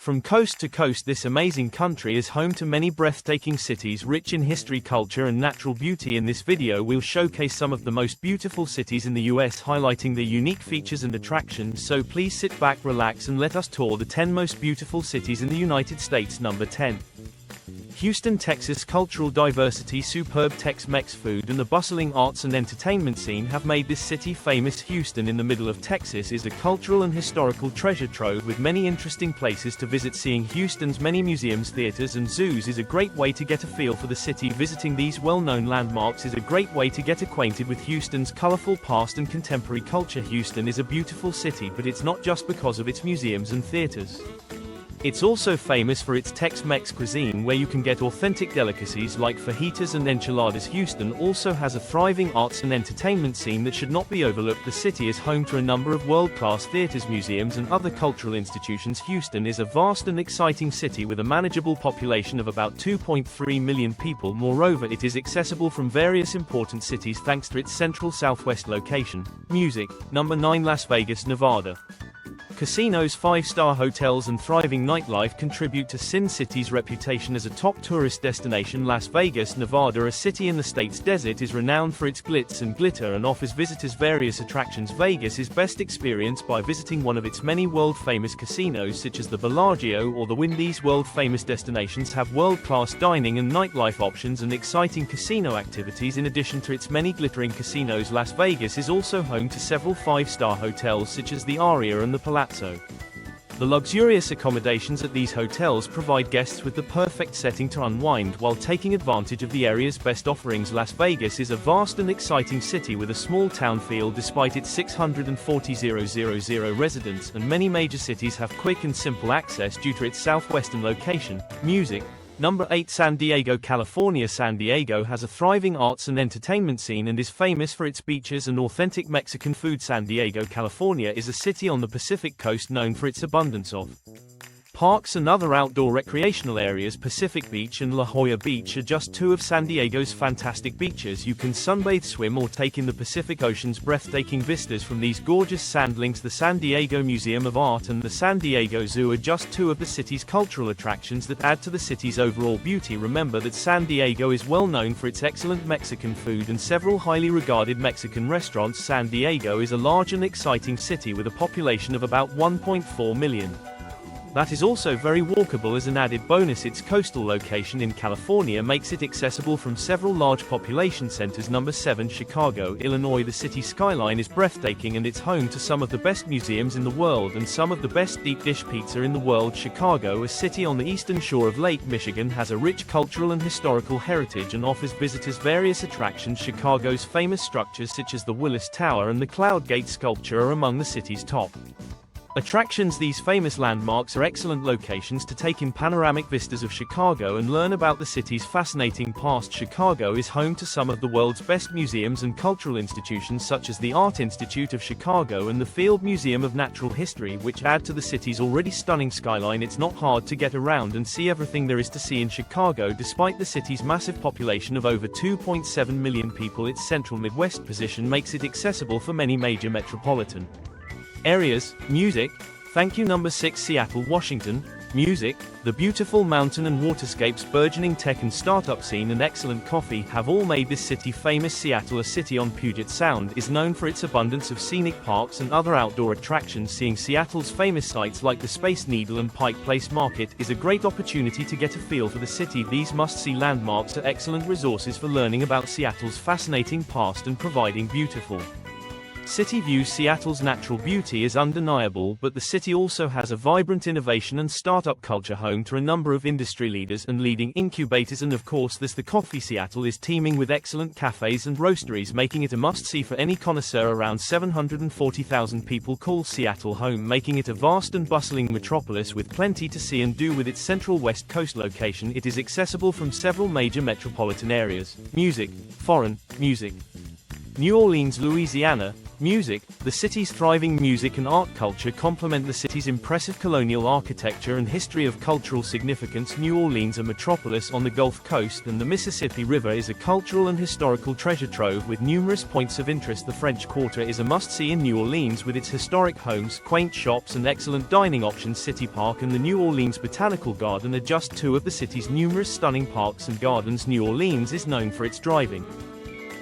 From coast to coast, this amazing country is home to many breathtaking cities rich in history, culture and natural beauty. In this video we'll showcase some of the most beautiful cities in the US, highlighting their unique features and attractions. So please sit back, relax and let us tour the 10 most beautiful cities in the United States. Number 10. Houston, Texas. Cultural diversity, superb Tex-Mex food and the bustling arts and entertainment scene have made this city famous. Houston, in the middle of Texas, is a cultural and historical treasure trove with many interesting places to visit. Seeing Houston's many museums, theaters and zoos is a great way to get a feel for the city. Visiting these well-known landmarks is a great way to get acquainted with Houston's colorful past and contemporary culture. Houston is a beautiful city, but it's not just because of its museums and theaters. It's also famous for its Tex-Mex cuisine, where you can get authentic delicacies like fajitas and enchiladas. Houston also has a thriving arts and entertainment scene that should not be overlooked. The city is home to a number of world-class theaters, museums and other cultural institutions. Houston is a vast and exciting city with a manageable population of about 2.3 million people. Moreover, it is accessible from various important cities thanks to its central southwest location. Music. Number 9. Las Vegas, Nevada. Casinos, five-star hotels and thriving nightlife contribute to Sin City's reputation as a top tourist destination. Las Vegas, Nevada, a city in the state's desert, is renowned for its glitz and glitter and offers visitors various attractions. Vegas is best experienced by visiting one of its many world-famous casinos such as the Bellagio or the Wynn. These world-famous destinations have world-class dining and nightlife options and exciting casino activities. In addition to its many glittering casinos, Las Vegas is also home to several five-star hotels such as the Aria and the Palazzo. The luxurious accommodations at these hotels provide guests with the perfect setting to unwind while taking advantage of the area's best offerings. Las Vegas is a vast and exciting city with a small town feel despite its 640,000 residents, and many major cities have quick and simple access due to its southwestern location. Music. Number 8. San Diego, California. San Diego has a thriving arts and entertainment scene and is famous for its beaches and authentic Mexican food. San Diego, California is a city on the Pacific coast known for its abundance of parks and other outdoor recreational areas. Pacific Beach and La Jolla Beach are just two of San Diego's fantastic beaches. You can sunbathe, swim or take in the Pacific Ocean's breathtaking vistas from these gorgeous sand links. The San Diego Museum of Art and the San Diego Zoo are just two of the city's cultural attractions that add to the city's overall beauty. Remember that San Diego is well known for its excellent Mexican food and several highly regarded Mexican restaurants. San Diego is a large and exciting city with a population of about 1.4 million. That is also very walkable. As an added bonus, its coastal location in California makes it accessible from several large population centers. Number 7. Chicago, Illinois. The city skyline is breathtaking and it's home to some of the best museums in the world and some of the best deep dish pizza in the world. Chicago, a city on the eastern shore of Lake Michigan, has a rich cultural and historical heritage and offers visitors various attractions. Chicago's famous structures such as the Willis Tower and the Cloud Gate sculpture are among the city's top attractions. These famous landmarks are excellent locations to take in panoramic vistas of Chicago and learn about the city's fascinating past. Chicago is home to some of the world's best museums and cultural institutions such as the Art Institute of Chicago and the Field Museum of Natural History, which add to the city's already stunning skyline. It's not hard to get around and see everything there is to see in Chicago. Despite the city's massive population of over 2.7 million people, its central Midwest position makes it accessible for many major metropolitan areas. Music. Thank you. Number 6. Seattle, Washington. Music. The beautiful mountain and waterscapes, burgeoning tech and startup scene and excellent coffee have all made this city famous. Seattle, a city on Puget Sound, is known for its abundance of scenic parks and other outdoor attractions. Seeing Seattle's famous sites like the Space Needle and Pike Place Market is a great opportunity to get a feel for the city. These must-see landmarks are excellent resources for learning about Seattle's fascinating past and providing beautiful city views. Seattle's natural beauty is undeniable, but the city also has a vibrant innovation and startup culture, home to a number of industry leaders and leading incubators, and of course there's the coffee. Seattle is teeming with excellent cafes and roasteries, making it a must-see for any connoisseur. Around 740,000 people call Seattle home, making it a vast and bustling metropolis with plenty to see and do. With its central west coast location, it is accessible from several major metropolitan areas. Music. Foreign music. New Orleans, Louisiana. Music. The city's thriving music and art culture complement the city's impressive colonial architecture and history of cultural significance. New Orleans, a metropolis on the Gulf Coast and the Mississippi River, is a cultural and historical treasure trove with numerous points of interest. The French Quarter is a must-see in New Orleans with its historic homes, quaint shops and excellent dining options. City Park and the New Orleans Botanical Garden are just two of the city's numerous stunning parks and gardens. New Orleans is known for its thriving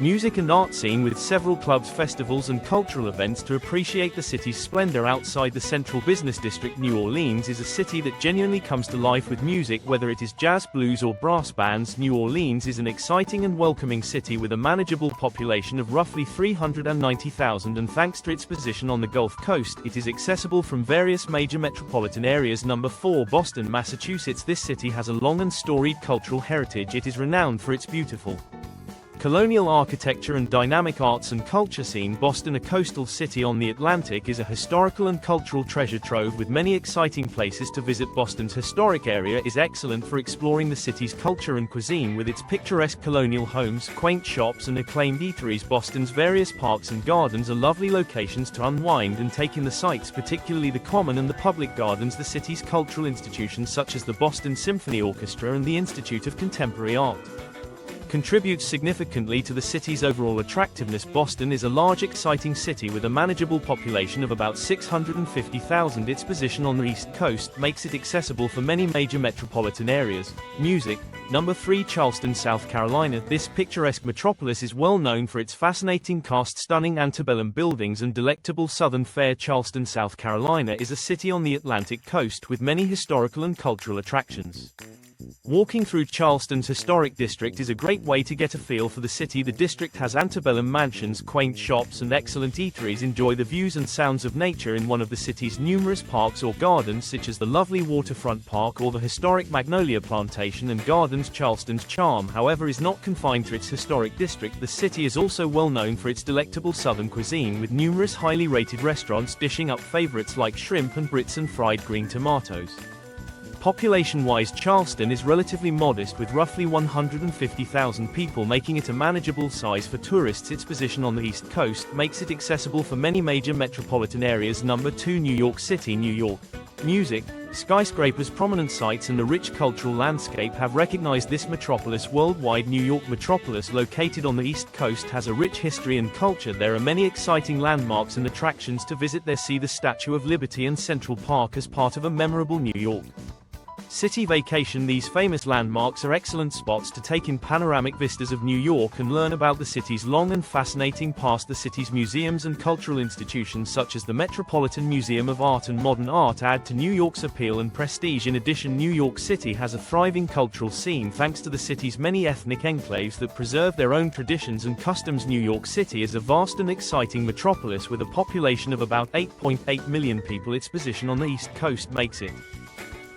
music and art scene with several clubs, festivals and cultural events to appreciate the city's splendor. Outside the central business district, New Orleans is a city that genuinely comes to life with music, whether it is jazz, blues or brass bands. New Orleans is an exciting and welcoming city with a manageable population of roughly 390,000, and thanks to its position on the Gulf Coast, it is accessible from various major metropolitan areas. Number 4. Boston, Massachusetts. This city has a long and storied cultural heritage. It is renowned for its beautiful colonial architecture and dynamic arts and culture scene. Boston, a coastal city on the Atlantic, is a historical and cultural treasure trove with many exciting places to visit. Boston's historic area is excellent for exploring the city's culture and cuisine with its picturesque colonial homes, quaint shops and acclaimed eateries. Boston's various parks and gardens are lovely locations to unwind and take in the sights, particularly the common and the public gardens. The city's cultural institutions such as the Boston Symphony Orchestra and the Institute of Contemporary Art contributes significantly to the city's overall attractiveness. Boston is a large, exciting city with a manageable population of about 650,000. Its position on the East Coast makes it accessible for many major metropolitan areas. Music. Number 3. Charleston, South Carolina. This picturesque metropolis is well known for its fascinating cast, stunning antebellum buildings and delectable southern fare. Charleston, South Carolina is a city on the Atlantic coast with many historical and cultural attractions. Walking through Charleston's historic district is a great way to get a feel for the city. The district has antebellum mansions, quaint shops and excellent eateries. Enjoy the views and sounds of nature in one of the city's numerous parks or gardens, such as the lovely Waterfront Park or the historic Magnolia Plantation and Gardens. Charleston's charm, however, is not confined to its historic district. The city is also well known for its delectable southern cuisine, with numerous highly rated restaurants dishing up favorites like shrimp and grits and fried green tomatoes. Population-wise, Charleston is relatively modest with roughly 150,000 people, making it a manageable size for tourists. Its position on the East Coast makes it accessible for many major metropolitan areas. Number 2. New York City, New York. Music. Skyscrapers, prominent sights and the rich cultural landscape have recognized this metropolis worldwide. New York metropolis, located on the East Coast, has a rich history and culture. There are many exciting landmarks and attractions to visit there. See the Statue of Liberty and Central Park as part of a memorable New York City vacation. These famous landmarks are excellent spots to take in panoramic vistas of New York and learn about the city's long and fascinating past. The city's museums and cultural institutions such as the Metropolitan Museum of Art and Modern Art add to New York's appeal and prestige. In addition, New York City has a thriving cultural scene thanks to the city's many ethnic enclaves that preserve their own traditions and customs. New York City is a vast and exciting metropolis with a population of about 8.8 million people. Its position on the East Coast makes it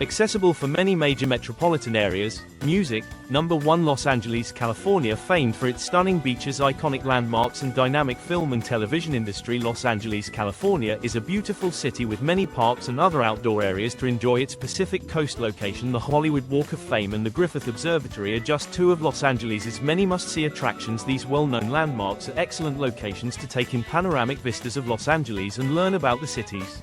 accessible for many major metropolitan areas. Music. Number 1. Los Angeles, California. Famed for its stunning beaches, iconic landmarks and dynamic film and television industry, Los Angeles, California is a beautiful city with many parks and other outdoor areas to enjoy. Its Pacific Coast location, the Hollywood Walk of Fame and the Griffith Observatory, are just two of Los Angeles' many must-see attractions. These well-known landmarks are excellent locations to take in panoramic vistas of Los Angeles and learn about the city's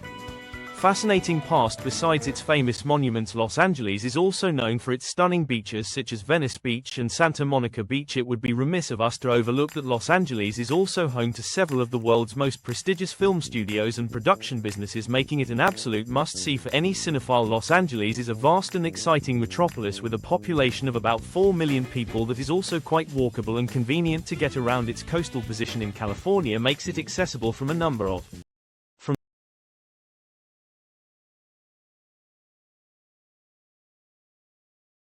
fascinating past. Besides its famous monuments, Los Angeles is also known for its stunning beaches such as Venice Beach and Santa Monica Beach. It would be remiss of us to overlook that Los Angeles is also home to several of the world's most prestigious film studios and production businesses, making it an absolute must-see for any cinephile. Los Angeles is a vast and exciting metropolis with a population of about 4 million people that is also quite walkable and convenient to get around. Its coastal position in California makes it accessible from a number of